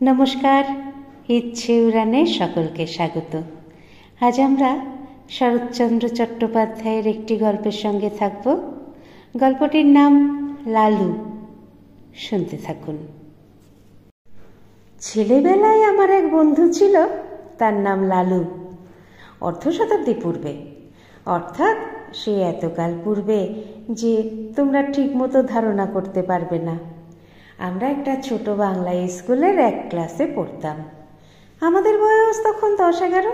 নমস্কার, ইচ্ছে উড়ানে সকলকে স্বাগত। আজ আমরা শরৎচন্দ্র চট্টোপাধ্যায়ের একটি গল্পের সঙ্গে থাকব। গল্পটির নাম লালু। শুনতে থাকুন। ছেলেবেলায় আমার এক বন্ধু ছিল, তার নাম লালু। অর্ধশতাব্দী পূর্বে, অর্থাৎ সে এতকাল পূর্বে যে তোমরা ঠিকমতো ধারণা করতে পারবে না। আমরা একটা ছোট বাংলা স্কুলের এক ক্লাসে পড়তাম। আমাদের বয়স তখন 10-11।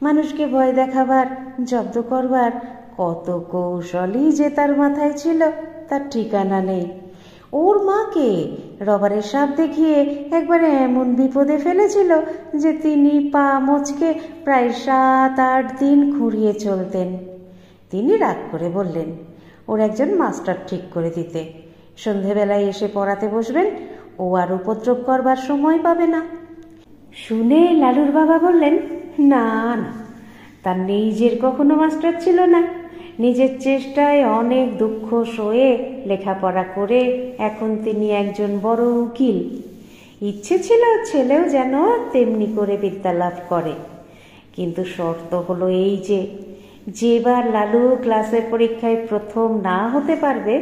মানুষকে ভয় দেখাবার, জব্দ করবার কত কৌশলই যে তার মাথায় ছিল তার ঠিকানা নেই। ওর মাকে রবারের সাপ দেখিয়ে একবারে এমন বিপদে ফেলেছিল যে তিনি পা মচকে প্রায় 7-8 দিন খুঁড়িয়ে চলতেন। তিনি রাগ করে বললেন ওর একজন মাস্টার ঠিক করে দিতে। সন্ধেবেলায় এসে পড়াতে বসবেন, ও আর উপদ্রব করবার সময় পাবে না। শুনে লালুর বাবা বললেন, না না, তার নিজের কখনো মাস্টার ছিল না। নিজের চেষ্টায় অনেক দুঃখ সয়ে লেখাপড়া করে এখন তিনি একজন বড় উকিল। ইচ্ছে ছিল ছেলেও যেন তেমনি করে বিদ্যা লাভ করে, কিন্তু শর্ত হলো এই যেবার লালু ক্লাসের পরীক্ষায় প্রথম না হতে পারবে,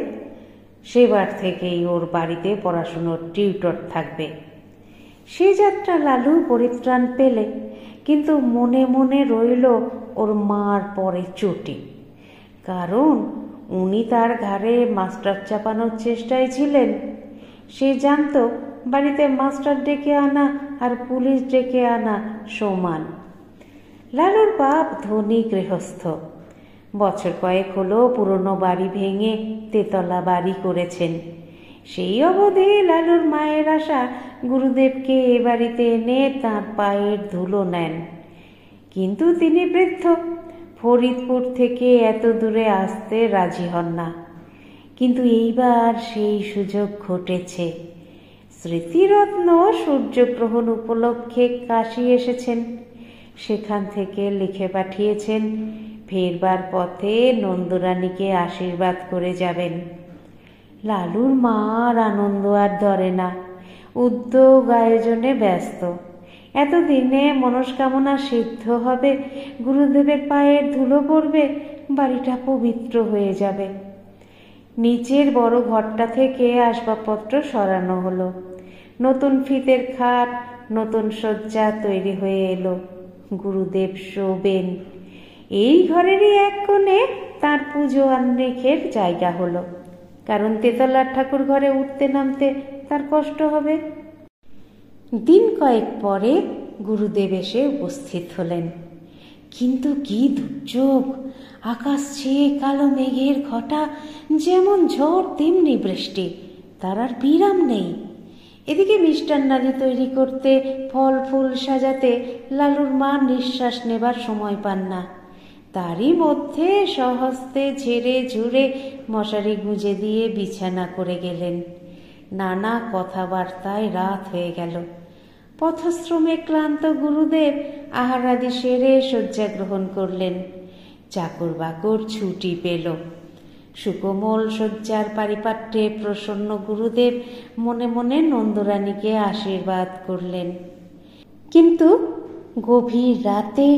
সেবার থেকেই ওর বাড়িতে পড়াশুনোর টিউটর থাকবে। সে যাত্রা লালু পরিত্রাণ পেলে, কিন্তু মনে মনে রইল ওর মার পরে চটি। কারণ উনি তার ঘাড়ে মাস্টার চাপানোর চেষ্টায় ছিলেন। সে জানত বাড়িতে মাস্টার ডেকে আনা আর পুলিশ ডেকে আনা সমান। লালুর বাপ ধনী গৃহস্থ। বছর কয়েক হলো পুরনো বাড়ি ভেঙে তেতলা বাড়ি করেছেন। সেই অবধি লালুর মায়ের আশা গুরুদেবকে এ বাড়িতে এনে তাঁর পায়ের ধুলো নেন, কিন্তু তিনি বৃদ্ধ, ফরিদপুর থেকে এত দূরে আসতে রাজি হন না। কিন্তু এইবার সেই সুযোগ ঘটেছে। স্মৃতিরত্ন সূর্যগ্রহণ উপলক্ষে কাশী এসেছেন। সেখান থেকে লিখে পাঠিয়েছেন ফেরবার পথে নন্দরানীকে আশীর্বাদ করে যাবেন। লালুর মার আনন্দ আর ধরে না, উদ্যোগ আয়োজনে ব্যস্ত। এতদিনে মনস্কামনা সিদ্ধ হবে, গুরুদেবের পায়ের ধুলো পড়বে, বাড়িটা পবিত্র হয়ে যাবে। নিচের বড় ঘরটা থেকে আসবাবপত্র সরানো হলো। নতুন ফিতের খাট, নতুন শয্যা তৈরি হয়ে এলো। গুরুদেব শোবেন। এই ঘরেরই এক কোণে তার পুজো আহ্নিকের জায়গা হলো, কারণ তেতলার ঠাকুর ঘরে উঠতে নামতে তার কষ্ট হবে। দিন কয়েক পরে গুরুদেব এসে উপস্থিত হলেন। কিন্তু কি দুর্যোগ! আকাশ ছেয়ে কালো মেঘের ঘটা, যেমন ঝড় তেমনি বৃষ্টি, তার আর বিরাম নেই। এদিকে মিষ্টান্নাদি তৈরি করতে, ফল ফুল সাজাতে লালুর মা নিঃশ্বাস নেবার সময় পান না। তারই মধ্যে স্বহস্তে ঝেড়ে ঝুড়ে মশারি গুঁজে দিয়ে বিছানা করে গেলেন। নানা কথাবার্তায় রাত হয়ে গেল। পথশ্রমে ক্লান্ত গুরুদেব আহারাদি সেরে শয্যা গ্রহণ করলেন। চাকর বাকর ছুটি পেল। সুকোমল শয্যার পারিপাট্যে প্রসন্ন গুরুদেব মনে মনে নন্দরানীকে আশীর্বাদ করলেন। কিন্তু গভীর রাতে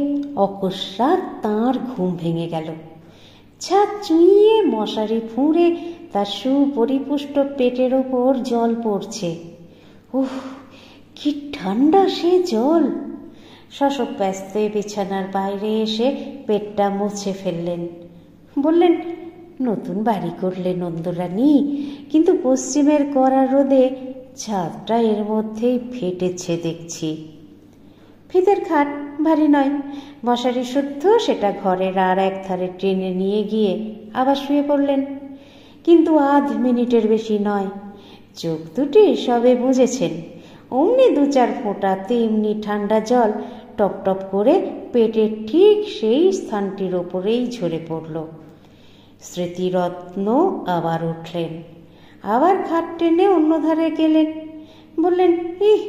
অকস্মাৎ তাঁর ঘুম ভেঙে গেল। ছাদ চুঁইয়ে মশারি ফুঁড়ে তার সুপরিপুষ্ট পেটের ওপর জল পড়ছে। উহ, কি ঠান্ডা সে জল! শশব্যস্তে বিছানার বাইরে এসে পেটটা মুছে ফেললেন। বললেন, নতুন বাড়ি করলে নন্দরানী, কিন্তু পশ্চিমের কড়া রোদে ছাদটা এর মধ্যেই ফেটেছে দেখছি। ফিতের খাট ভারী নয়, মশারি শুদ্ধ, সেটা ঘরের আর এক ধারে টেনে নিয়ে গিয়ে আবার শুয়ে পড়লেন। কিন্তু আধ মিনিটের বেশি নয়। চোখ দুটি সবে বুঝেছেন, অমনি 2-4 ফোঁটা তেমনি ঠান্ডা জল টপ টপ করে পেটের ঠিক সেই স্থানটির ওপরেই ঝরে পড়ল। স্মৃতিরত্ন আবার উঠলেন, আবার খাট টেনে অন্য ধারে গেলেন। বললেন, ইহ,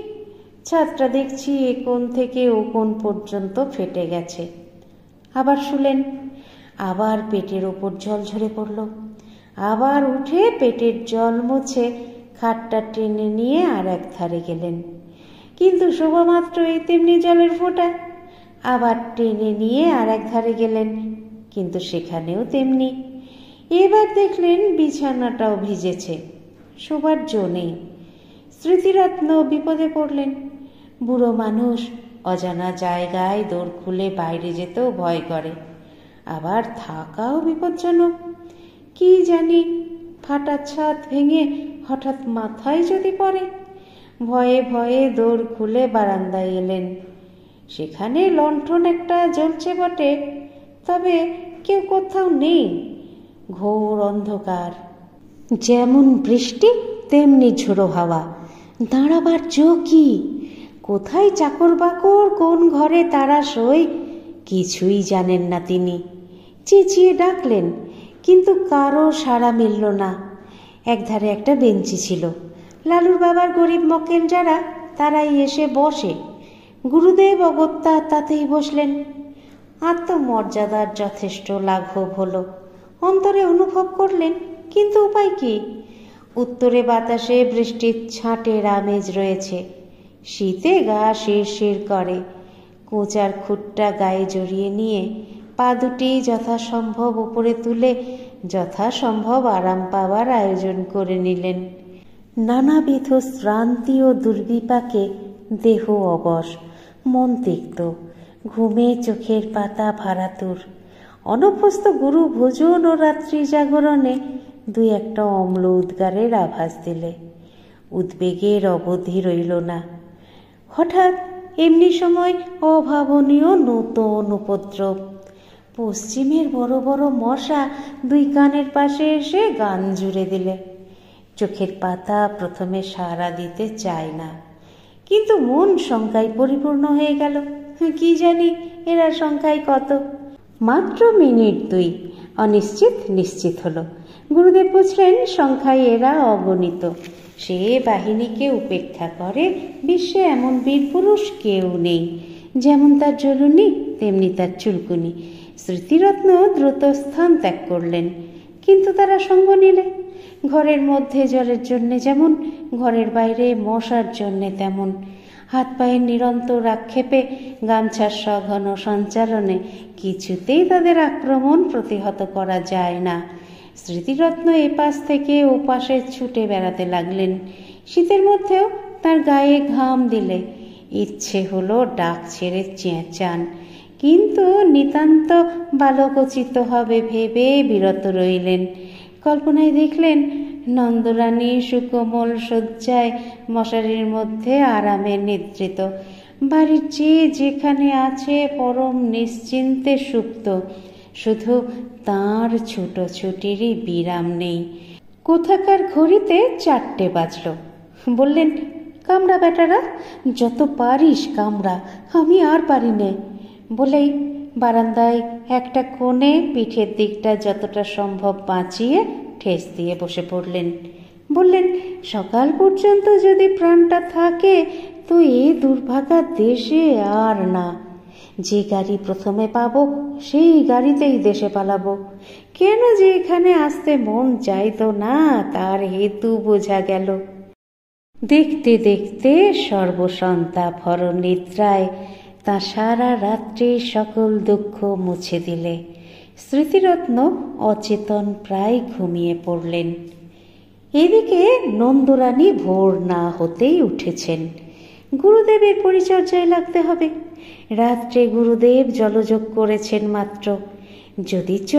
ছাদটা দেখছি এ কোণ থেকে ও কোণ পর্যন্ত ফেটে গেছে। আবার শুলেন। আবার পেটের ওপর জল ঝরে পড়ল। আবার উঠে পেটের জল মুছে খাটটা টেনে নিয়ে আর এক ধারে গেলেন। কিন্তু শোভা মাত্রই তেমনি জলের ফোঁটা। আবার টেনে নিয়ে আর এক ধারে গেলেন, কিন্তু সেখানেও তেমনি। এবার দেখলেন বিছানাটাও ভিজেছে, শোবার জো নেই। স্মৃতিরত্ন বিপদে পড়লেন। বুড়ো মানুষ, অজানা জায়গায় দোর খুলে বাইরে যেতেও ভয় করে, আবার থাকাও বিপজ্জনক। কি জানি, ফাটা ছাদ ভেঙে হঠাৎ মাথায় যদি পড়ে। ভয়ে ভয়ে দোর খুলে বারান্দায় এলেন। সেখানে লণ্ঠন একটা জ্বলছে বটে, তবে কেউ কোথাও নেই। ঘোর অন্ধকার, যেমন বৃষ্টি তেমনি ঝোড়ো হাওয়া। দাঁড়াবার জো কি? কোথায় চাকর বাকর, কোন ঘরে তারা শোয়, কিছুই জানেন না তিনি। চেঁচিয়ে ডাকলেন, কিন্তু কারো সাড়া মিলল না। একধারে একটা বেঞ্চি ছিল, লালুর বাবার গরিব মক্কেল যারা, তারাই এসে বসে। গুরুদেব অগত্যা তাতেই বসলেন। আত্মমর্যাদার যথেষ্ট লাঘব হলো, অন্তরে অনুভব করলেন, কিন্তু উপায় কি? উত্তরে বাতাসে বৃষ্টির ছাঁটের আমেজ রয়েছে, শীতে গা শিরশির করে। কোঁচার খুঁটটা গায়ে জড়িয়ে নিয়ে পা দুটি যথাসম্ভব উপরে তুলে যথাসম্ভব আরাম পাওয়ার আয়োজন করে নিলেন। নানাবিধ শ্রান্তি ও দুর্বিপাকে দেহ অবশ, মন তিক্ত, ঘুমে চোখের পাতা ভারাতুর। অনভ্যস্ত গুরু ভোজন ও রাত্রি জাগরণে দুই একটা অম্ল উদ্গারের আভাস দিলে। উদ্বেগের অবধি রইল না। হঠাৎ এমনি সময় অভাবনীয় নূতন উপদ্রব। পশ্চিমের বড় বড় মশা দুই কানের পাশে এসে গান জুড়ে দিলে। চোখের পাতা প্রথমে সাড়া দিতে চায় না, কিন্তু মন শঙ্কায় পরিপূর্ণ হয়ে গেল। কি জানি এরা সংখ্যায় কত। মাত্র মিনিট দুই অনিশ্চিত নিশ্চিত হলো। গুরুদেব বুঝলেন সংখ্যায় এরা অগণিত। সে বাহিনীকে উপেক্ষা করে বিশ্বে এমন বীরপুরুষ কেউ নেই। যেমন তার জলুনি, তেমনি তার চুলকুনি। স্মৃতিরত্ন দ্রুত স্থান ত্যাগ করলেন, কিন্তু তারা সঙ্গ নিলে। ঘরের মধ্যে জলের জন্যে যেমন, ঘরের বাইরে মশার জন্যে তেমন। হাত পায়ের নিরন্তর আক্ষেপে, গামছার সঘন সঞ্চালনে কিছুতেই তাদের আক্রমণ প্রতিহত করা যায় না। স্মৃতিরত্ন এপাশ থেকে ওপাশে ছুটে বেড়াতে লাগলেন। শীতের মধ্যেও তার গায়ে ঘাম দিলে ইচ্ছে হলো ডাক ছেড়ে চেঁচান, কিন্তু নিতান্ত বালকোচিত হবে ভেবে বিরত রইলেন। কল্পনায় দেখলেন নন্দরানী সুকোমল শয্যায় মশারির মধ্যে আরামে নিদ্রিত। বাড়ির চেয়ে যেখানে আছে পরম নিশ্চিন্তে সুপ্ত, শুধু তাঁর ছুটোছুটিরই বিরাম নেই। কোথাকার ঘড়িতে 4টে বাজল। বললেন, কামড়া বেটারা, যত পারিস কামড়া, আমি আর পারি নে। বলেই বারান্দায় একটা কোণে পিঠের দিকটা যতটা সম্ভব বাঁচিয়ে ঠেস দিয়ে বসে পড়লেন। বললেন, সকাল পর্যন্ত যদি প্রাণটা থাকে তো এই দুর্ভাগা দেশে আর না। যে গাড়ি প্রথমে পাবো সেই গাড়িতেই দেশে পালাবো। কেন যে এখানে আসতে মন চাইতো না তার হেতু বোঝা গেল। দেখতে দেখতে সর্বসন্তাপ হর নিদ্রায় তা সারা রাত্রি সকল দুঃখ মুছে দিলে। স্মৃতিরত্ন অচেতন প্রায় ঘুমিয়ে পড়লেন। এদিকে নন্দরানী ভোর না হতেই উঠেছেন। গুরুদেবের পরিচর্যায় লাগতে হবে। রাত্রে গুরুদেব জলযোগ করেছেন মাত্র, যদিচ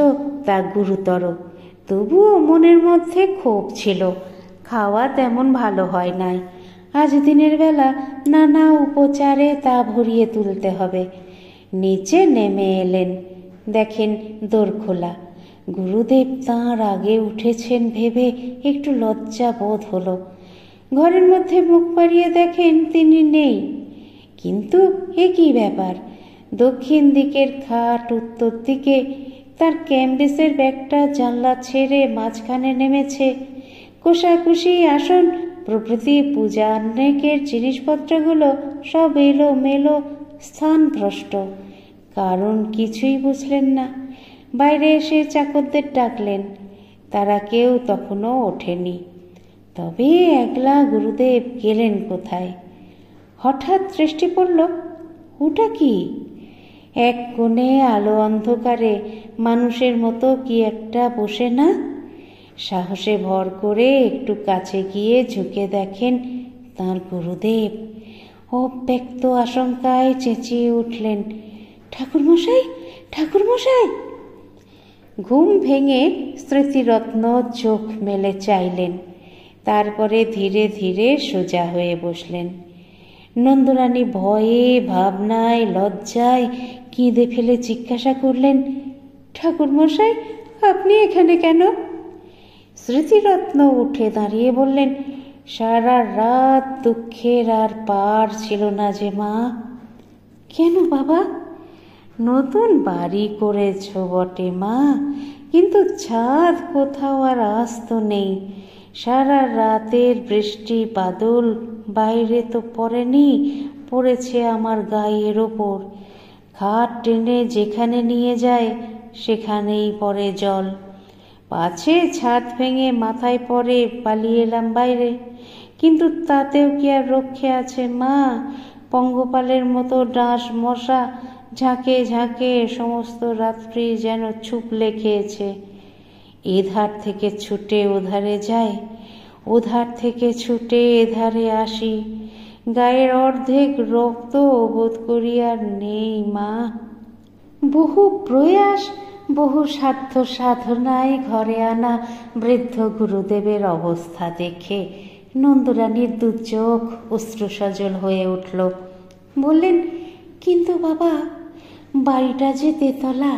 তা গুরুতর, তবুও মনের মধ্যে ক্ষোভ ছিল। খাওয়া তেমন ভালো হয় নাই। আজ দিনের বেলা নানা উপচারে তা ভরিয়ে তুলতে হবে। নিচে নেমে এলেন, দেখেন দোর খোলা। গুরুদেব তাঁর আগে উঠেছেন ভেবে একটু লজ্জা বোধ হলো। ঘরের মধ্যে মুখ বাড়িয়ে দেখেন তিনি নেই। কিন্তু এ কি ব্যাপার? দক্ষিণ দিকের খাট উত্তর দিকে, তার ক্যাম্বিসের ব্যাগটা জানলা ছেড়ে মাঝখানে নেমেছে। কোষাকুষি আসন প্রভৃতি পূজান্নেকের জিনিসপত্রগুলো সব এলো মেলো, স্থানভ্রষ্ট। কারণ কিছুই বুঝলেন না। বাইরে এসে চাকরদের ডাকলেন, তারা কেউ তখনও ওঠেনি। তবে একলা গুরুদেব গেলেন কোথায়? হঠাৎ দৃষ্টি পড়ল, ওটা কি? এক কোণে আলো অন্ধকারে মানুষের মতো কি একটা বসে না। সাহসে ভর করে একটু কাছে গিয়ে ঝুঁকে দেখেন তাঁর গুরুদেব। অব্যক্ত আশঙ্কায় চেঁচিয়ে উঠলেন, ঠাকুরমশাই, ঠাকুরমশাই! ঘুম ভেঙে স্মৃতিরত্ন চোখ মেলে চাইলেন, তারপরে ধীরে ধীরে সোজা হয়ে বসলেন। নন্দরানী ভয়ে, ভাবনায়, লজ্জায় কেঁদে ফেলে জিজ্ঞাসা করলেন, ঠাকুরমশাই, আপনি এখানে কেন? স্মৃতিরত্ন উঠে দাঁড়িয়ে বললেন, সারা রাত দুঃখের আর পার ছিল না যে মা। কেন বাবা? নতুন বাড়ি করেছ বটে মা, কিন্তু ছাদ কোথাও আর আস্ত নেই। সারা রাতের বৃষ্টি বাদল বাইরে তো পড়েনি, পড়েছে আমার গায়ের ওপর। খাট টেনে যেখানে নিয়ে যায় সেখানেই পড়ে জল। পাছে ছাদ ভেঙে মাথায় পড়ে পালিয়ে এলাম বাইরে, কিন্তু তাতেও কি আর রক্ষে আছে মা? পঙ্গপালের মতো ডাঁশ মশা ঝাঁকে ঝাঁকে সমস্ত রাত্রি যেন ছুপলে খেয়েছে। এধার থেকে ছুটে ওধারে যায়, ওধার থেকে ছুটে এধারে আসি। গায়ের অর্ধেক রক্ত বোধ করি আর নেই মা। বহু প্রয়াস, বহু সাধ্য সাধনায় ঘরে আনা বৃদ্ধ গুরুদেবের অবস্থা দেখে নন্দরানীর দু চোখ অশ্রুসজল হয়ে উঠল। বললেন, কিন্তু বাবা, বাড়িটা যে তেতলা,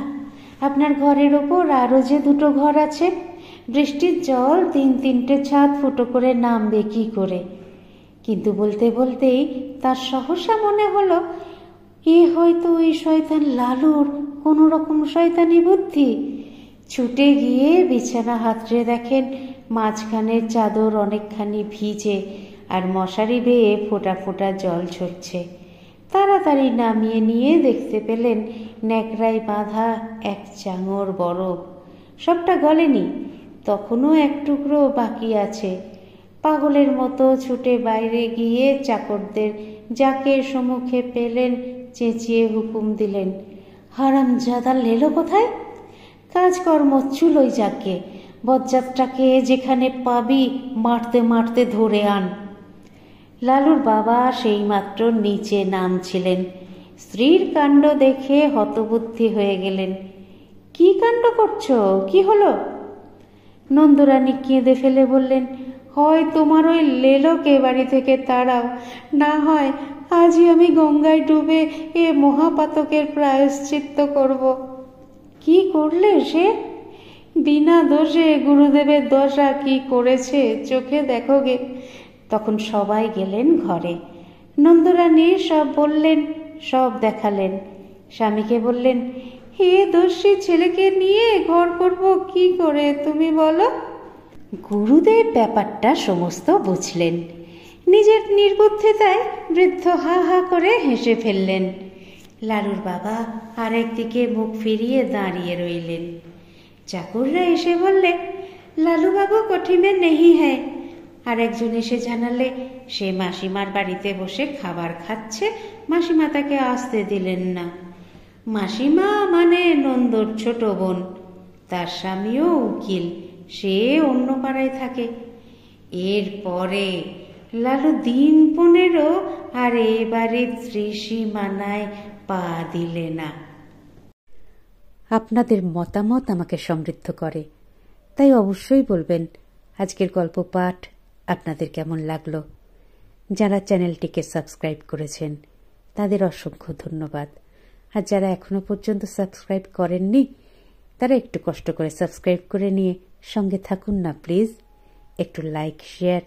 আপনার ঘরের ওপর আরও যে দুটো ঘর আছে, বৃষ্টির জল 3-3টে ছাদ ফুটো করে নামবে কি করে? কিন্তু বলতে বলতেই তার সহসা মনে হলো, এ হয়তো ওই শয়তান লালুর কোনো রকম শয়তানি বুদ্ধি। ছুটে গিয়ে বিছানা হাতড়ে দেখেন মাঝখানের চাদর অনেকখানি ভিজে আর মশারি বেয়ে ফোঁটা ফোঁটা জল ঝরছে। তাড়াতাড়ি নামিয়ে নিয়ে দেখতে পেলেন ন্যাকড়ায় বাঁধা এক চাঙড় বরফ। সবটা গলেনি, তখনও এক টুকরো বাকি আছে। পাগলের মতো ছুটে বাইরে গিয়ে চাকরদের যাকে সম্মুখে পেলেন চেঁচিয়ে হুকুম দিলেন, হারামজাদা লেলো কোথায়? কাজকর্ম চুলোই যাকে, বজ্জাতটাকে যেখানে পাবি মারতে মারতে ধরে আন। লালুর বাবা সেইমাত্র নিচে নামছিলেন। স্ত্রীর কাণ্ড দেখে হতবুদ্ধি হয়ে গেলেন। কি কাণ্ড করছো? কি হলো? নন্দরানী কেঁদে ফেলে বললেন, হয় তোমার ওই লেলোকে বাড়ি থেকে তাড়াও, না হয় আজই আমি গঙ্গায় ডুবে এ মহাপাতকের প্রায়শ্চিত্ত করব। কি করলে সে? বিনা দোষে গুরুদেবের দশা কি করেছে চোখে দেখো গে। তখন সবাই গেলেন ঘরে। নন্দরানী সব বললেন, সব দেখালেন। স্বামীকে বললেন, হে দস্যি ছেলেকে নিয়ে ঘর করব কি করে তুমি বলো? গুরুদেব ব্যাপারটা সমস্ত বুঝলেন। নিজের নির্বুদ্ধিতায় বৃদ্ধ হা হা করে হেসে ফেললেন। লালুর বাবা আরেকদিকে মুখ ফিরিয়ে দাঁড়িয়ে রইলেন। চাকররা এসে বললে, লালু বাবু কোঠি মে নেহি হ্যায়। আর একজন এসে জানালে সে মাসিমার বাড়িতে বসে খাবার খাচ্ছে, মাসিমা তাকে আসতে দিলেন না। মাসিমা মানে নন্দর ছোট বোন, তার স্বামীও উকিল, সে অন্য পাড়ায় থাকে। এরপরে লালু দিন 15 আর এবারে ত্রিসীমানায় পা দিলে না। আপনাদের মতামত আমাকে সমৃদ্ধ করে, তাই অবশ্যই বলবেন আজকের গল্প পাঠ আপনাদের কেমন লাগলো। যারা চ্যানেলটিকে সাবস্ক্রাইব করেছেন তাদের অসংখ্য ধন্যবাদ। আর যারা এখনো পর্যন্ত সাবস্ক্রাইব করেননি তারা একটু কষ্ট করে সাবস্ক্রাইব করে নিয়ে সঙ্গে থাকুন না প্লিজ। একটু লাইক, শেয়ার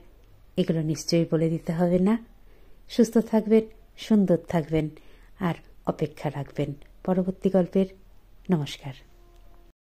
এগুলো নিশ্চয়ই বলে দিতে হবে না। সুস্থ থাকবেন, সুন্দর থাকবেন আর অপেক্ষা রাখবেন পরবর্তী গল্পের। নমস্কার।